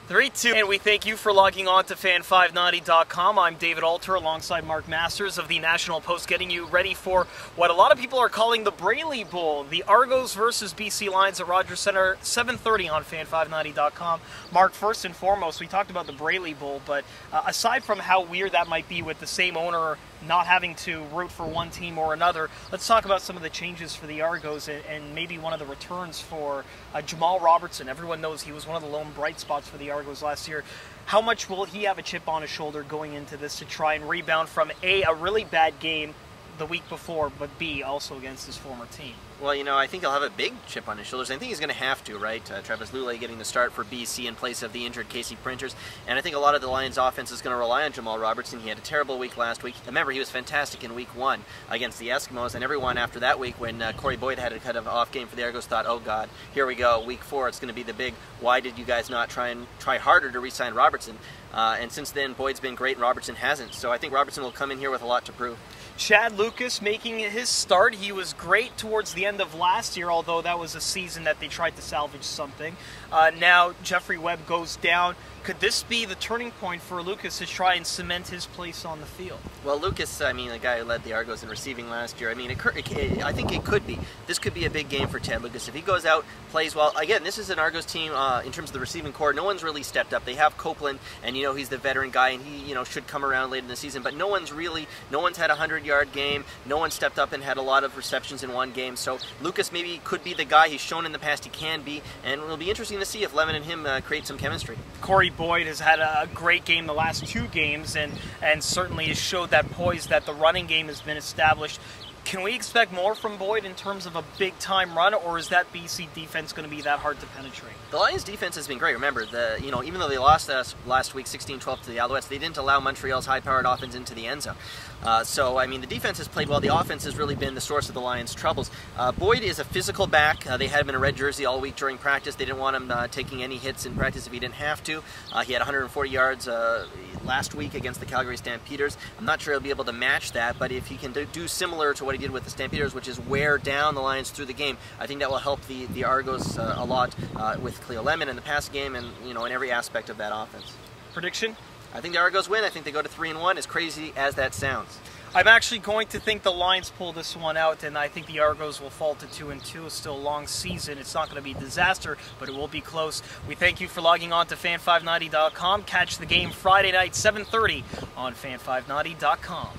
3-2, and we thank you for logging on to fan590.com. I'm David Alter alongside Mark Masters of the National Post, getting you ready for what a lot of people are calling the Braley Bowl. The Argos versus BC Lions at Rogers Centre, 7:30 on fan590.com. Mark, first and foremost, we talked about the Braley Bowl, but aside from how weird that might be with the same owner not having to root for one team or another, let's talk about some of the changes for the Argos and maybe one of the returns for Jamal Robertson. Everyone knows he was one of the lone bright spots for the Argos last year. How much will he have a chip on his shoulder going into this to try and rebound from A, a really bad game the week before, but B, also against his former team? Well, you know, I think he'll have a big chip on his shoulders. I think he's going to have to, right? Travis Lulay getting the start for BC in place of the injured Casey Printers. And I think a lot of the Lions offense is going to rely on Jamal Robertson. He had a terrible week last week. Remember, he was fantastic in week 1 against the Eskimos. And everyone after that week, when Corey Boyd had a kind of off game for the Argos, thought, oh God, here we go, week 4, it's going to be the big, why did you guys not try harder to re-sign Robertson? And since then, Boyd's been great and Robertson hasn't. So I think Robertson will come in here with a lot to prove. Chad Lucas making his start. He was great towards the end of last year, although that was a season that they tried to salvage something. Now Jeffrey Webb goes down. Could this be the turning point for Lucas to try and cement his place on the field? Well, Lucas, I mean, the guy who led the Argos in receiving last year, I mean, I think it could be. This could be a big game for Ted Lucas. If he goes out, plays well. Again, this is an Argos team in terms of the receiving core. No one's really stepped up. They have Copeland, and, you know, he's the veteran guy, and he, you know, should come around late in the season. But no one's had a 100-yard game. No one stepped up and had a lot of receptions in one game. So Lucas maybe could be the guy. He's shown in the past he can be, and it'll be interesting to see if Levin and him create some chemistry. Corey Boyd has had a great game the last 2 games, and certainly has showed that poise that the running game has been established. Can we expect more from Boyd in terms of a big-time run, or is that BC defense going to be that hard to penetrate? The Lions' defense has been great. Remember, even though they lost us last week 16-12 to the Alouettes, they didn't allow Montreal's high-powered offense into the end zone. So, I mean, the defense has played well. The offense has really been the source of the Lions' troubles. Boyd is a physical back. They had him in a red jersey all week during practice. They didn't want him taking any hits in practice if he didn't have to. He had 140 yards last week against the Calgary Stampeders. I'm not sure he'll be able to match that, but if he can do similar to what he did with the Stampeders, which is wear down the Lions through the game, I think that will help the Argos a lot with Cleo Lemon in the pass game and, you know, in every aspect of that offense. Prediction? I think the Argos win. I think they go to 3-1, as crazy as that sounds. I'm actually going to think the Lions pull this one out, and I think the Argos will fall to 2-2. It's still a long season. It's not going to be a disaster, but it will be close. We thank you for logging on to fan590.com. Catch the game Friday night, 7:30 on fan590.com.